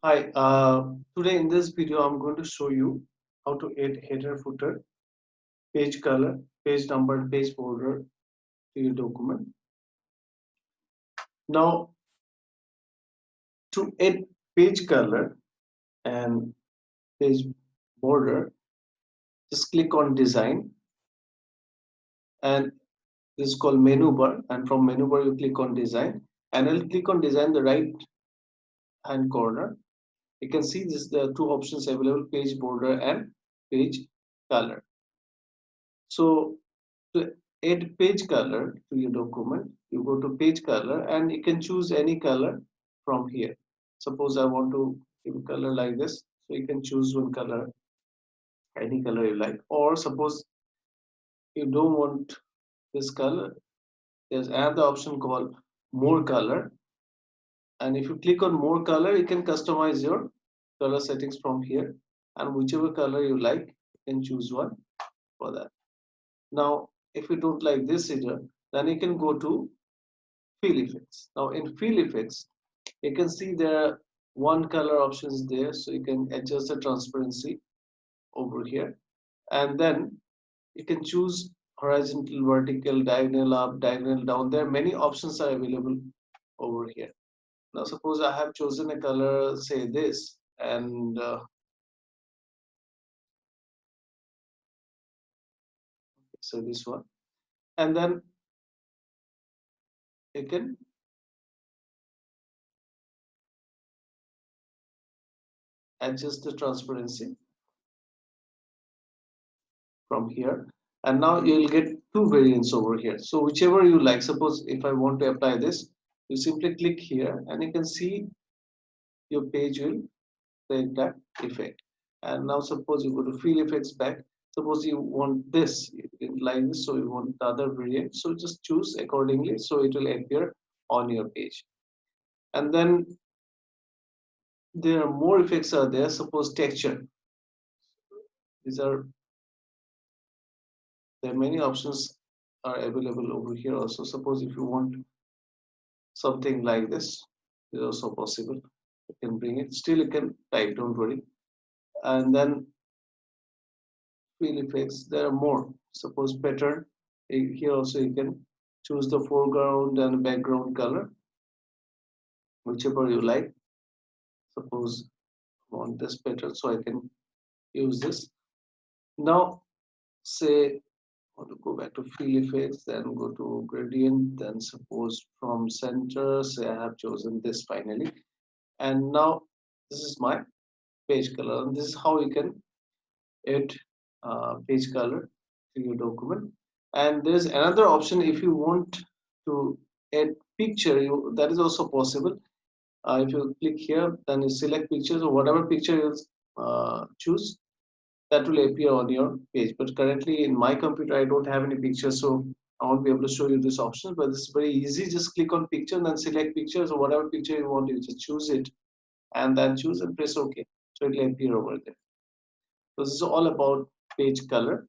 Hi, today in this video, I'm going to show you how to add header, footer, page color, page number, page border to your document. Now, to add page color and page border, just click on design, and this is called menu bar. And from menu bar, you click on design, and I'll click on design the right hand corner. You can see this, there are two options available: page border and page color. So to add page color to your document, you go to page color and you can choose any color from here. Suppose I want to give a color like this, so you can choose one color, any color you like. Or suppose you don't want this color, there's another option called more color. And if you click on more color, you can customize your color settings from here. And whichever color you like, you can choose one for that. Now, if you don't like this either, then you can go to fill effects. Now in fill effects, you can see there are one color options there, so you can adjust the transparency over here, and then you can choose horizontal, vertical, diagonal up, diagonal down. There are many options are available over here. Now suppose I have chosen a color, say this, and so this one, and then you can adjust the transparency from here, and now you'll get two variants over here. So whichever you like, suppose if I want to apply this, you simply click here and you can see your page will take that effect. And now suppose you go to fill effects back, suppose you want this like this, so you want the other variant, so just choose accordingly, so it will appear on your page. And then there are more effects are there. Suppose texture, these are, there are many options are available over here also. Suppose if you want something like this, is also possible, you can bring it, still you can type, don't worry. And then fill effects, there are more. Suppose pattern, here also you can choose the foreground and background color, whichever you like. Suppose I want this pattern, so I can use this. Now say I want to go back to fill effects, then go to gradient, then suppose from center, say I have chosen this finally. And now this is my page color, and this is how you can add page color to your document. And there's another option, if you want to add picture, that is also possible. If you click here, then you select pictures, or whatever picture you choose, that will appear on your page. But currently in my computer I don't have any pictures, so I won't be able to show you this option. But it's very easy, just click on picture and then select pictures, or whatever picture you want, you just choose it and then choose and press OK, so it will appear over there. So this is all about page color.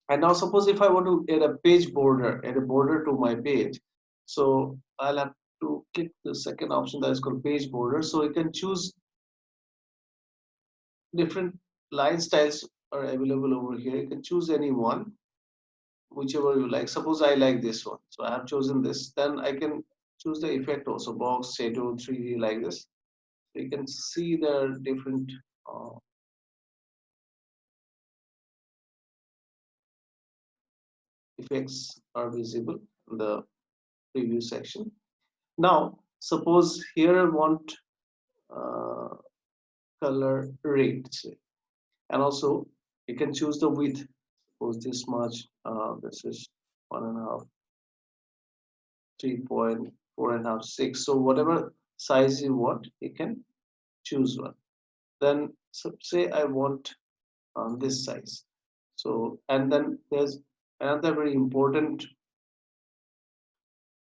And now suppose if I want to add a page border, add a border to my page, so I'll have to click the second option, that is called page border. So you can choose different line styles are available over here. You can choose any one, whichever you like. Suppose I like this one, so I have chosen this. Then I can choose the effect also, box, shadow, 3D, like this. So you can see the different effects are visible in the preview section. Now suppose here I want uh, color red, say, and also you can choose the width. Suppose this much, this is 1.5, 3.4.5, 6. So whatever size you want, you can choose one. Then say I want this size. So, and then there's another very important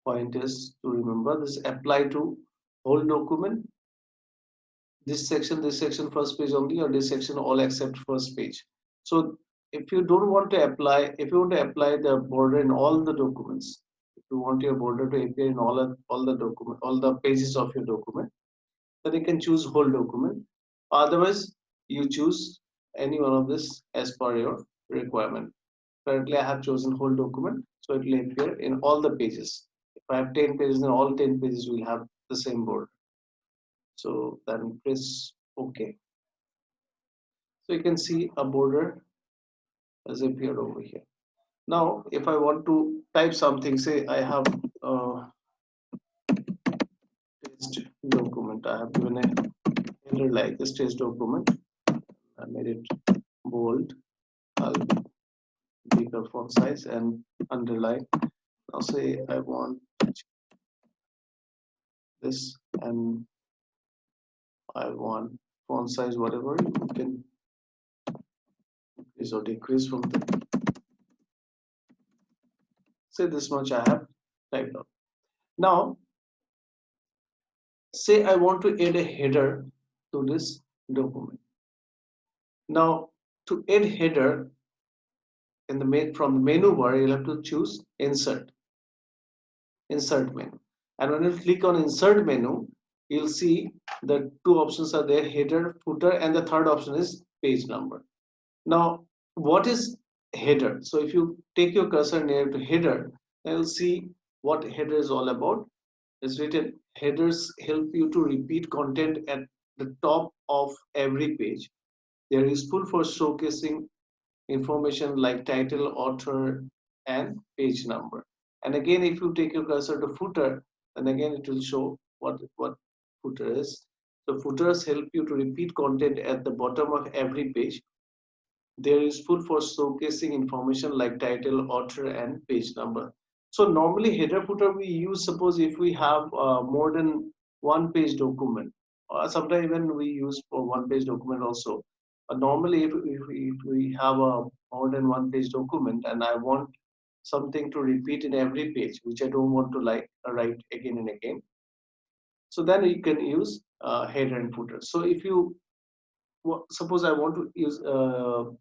point is to remember, this apply to whole document, this section first page only, or this section all except first page. So if you don't want to apply, if you want to apply the border in all the documents, if you want your border to appear in all the document, all the pages of your document, then you can choose whole document. Otherwise, you choose any one of this as per your requirement. Currently, I have chosen whole document, so it will appear in all the pages. If I have 10 pages, then all 10 pages will have the same border. So then press OK. So you can see a border has appeared over here. Now, if I want to type something, say I have a test document. I have given a header like this test document. I made it bold. I'll bigger font size and underline. Now say I want this and I want font size whatever, you can increase or decrease from the, say this much I have typed out. Now say I want to add a header to this document. Now to add header in the from the menu bar, you'll have to choose insert menu, and when you click on insert menu, you'll see the two options are there, header, footer, and the third option is page number. Now what is header? So if you take your cursor near to header, then you'll see what header is all about. It's written headers help you to repeat content at the top of every page. They are useful for showcasing information like title, author, and page number. And again, if you take your cursor to footer, then again it will show what footer is. So footers help you to repeat content at the bottom of every page. They are useful for showcasing information like title, author, and page number. So normally header footer we use, suppose if we have more than one page document, or sometimes even we use for one page document also. Normally if we have a more than one page document and I want something to repeat in every page, which I don't want to like write again and again, so then you can use header and footer. So if you suppose I want to use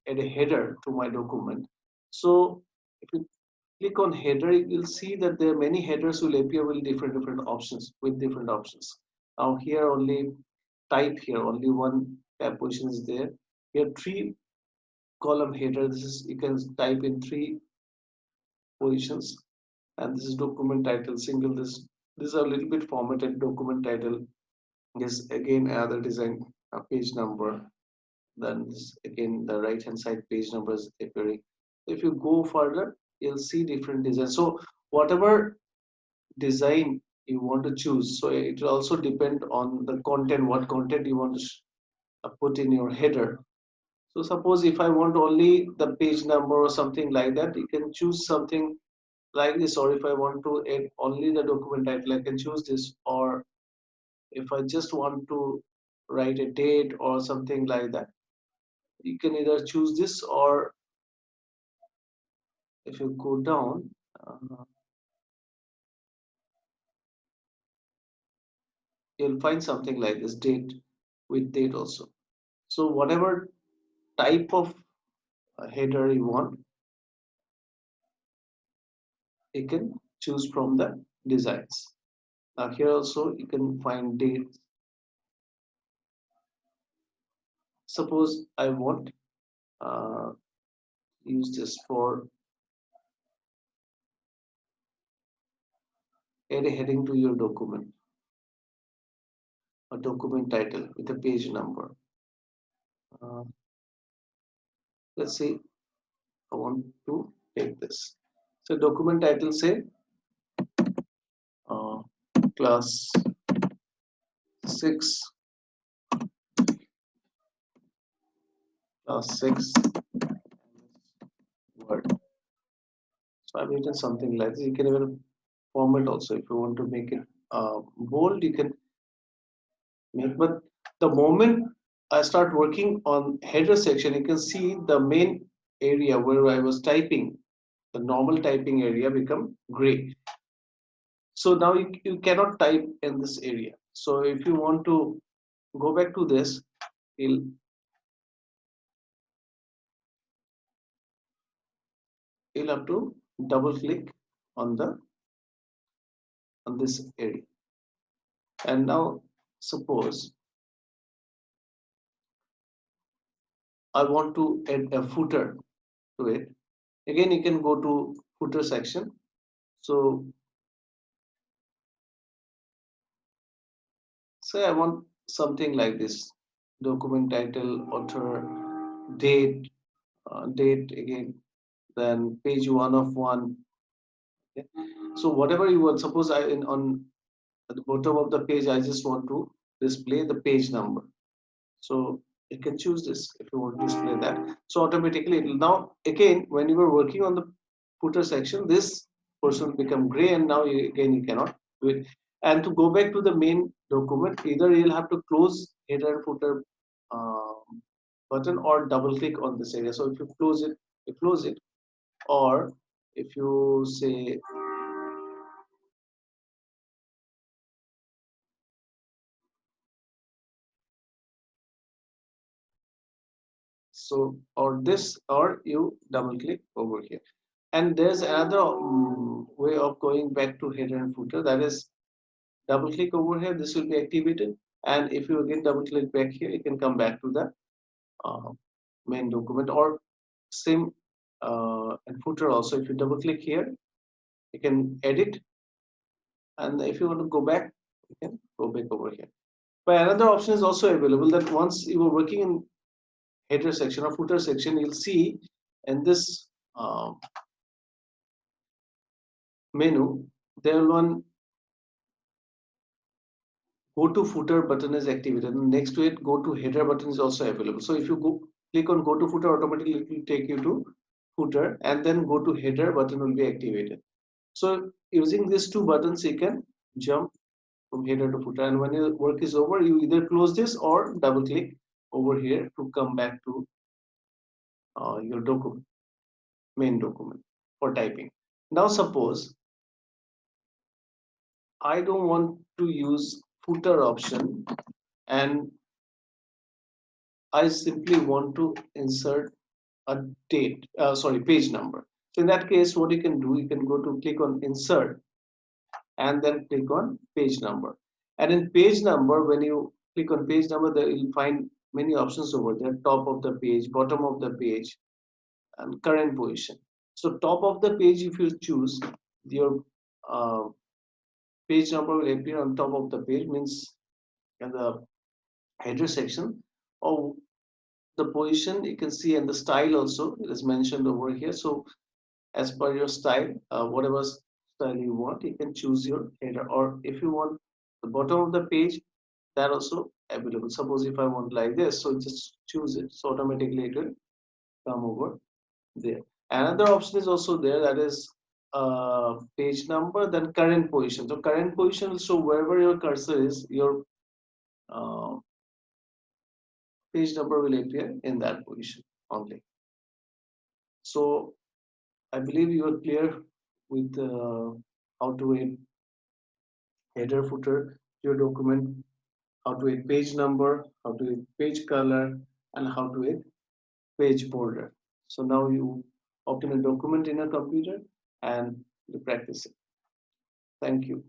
add a header to my document. So if you click on header, you'll see that there are many headers will appear with different options with different options. Now here only type here only one tab position is there. Here three column header. This is you can type in three positions, and this is document title single. This is a little bit formatted document title. Yes, again another design page number, then this, again the right hand side page numbers appearing. If you go further, you'll see different designs. So whatever design you want to choose, so it will also depend on the content, what content you want to put in your header. So suppose if I want only the page number or something like that, you can choose something like this. Or if I want to add only the document title, I can choose this. Or if I just want to write a date or something like that, you can either choose this, or if you go down, you'll find something like this, date with date also. So whatever type of header you want, you can choose from the designs. Now here also you can find dates. Suppose I want uh, use this for add a heading to your document, a document title with a page number. uh, let's say I want to take this. So document title say uh, class 6 class 6 word. So I've written something like this. You can even format also if you want to make it bold, you can make. But the moment I start working on header section, you can see the main area where I was typing, the normal typing area become gray. So now you cannot type in this area. So if you want to go back to this, you'll have to double click on the on this area. And now suppose I want to add a footer to it. Again, you can go to footer section. So say I want something like this: document title, author, date, date again, then page 1 of 1. Okay. So whatever you want, suppose I in on at the bottom of the page, I just want to display the page number. So you can choose this if you want to display that. So automatically it will now again when you were working on the footer section, this portion will become gray, and now again you cannot do it. And to go back to the main document, either you'll have to close header and footer button or double click on this area. So if you close it, you close it, or if you say so, or this, or you double click over here. And there's another way of going back to header and footer, that is double click over here, this will be activated. And if you again double click back here, you can come back to the uh, main document, or same and footer also. If you double click here, you can edit, and if you want to go back, you can go back over here. But another option is also available, that once you are working in header section or footer section, you'll see in this menu there will one go to footer button is activated, and next to it go to header button is also available. So if you go click on go to footer, automatically it will take you to footer, and then go to header button will be activated. So using these two buttons you can jump from header to footer, and when your work is over, you either close this or double click over here to come back to your document, main document, for typing. Now suppose I don't want to use footer option, and I simply want to insert a date, sorry, page number. So in that case, what you can do, you can go to click on insert and then click on page number. And in page number, when you click on page number, there you'll find many options over there: top of the page, bottom of the page, and current position. So top of the page, if you choose, your uh, page number will appear on top of the page, means in the header section. Or the position you can see, and the style also it is mentioned over here. So as per your style, whatever style you want, you can choose your header. Or if you want the bottom of the page, that also available. Suppose if I want like this, so just choose it, so automatically it will come over there. Another option is also there, that is page number, then current position. So current position will show wherever your cursor is, your uh, page number will appear in that position only. So I believe you are clear with how to add header, footer to your document, how to add page number, how to add page color, and how to add page border. So now you open a document in a computer and you practice it. Thank you.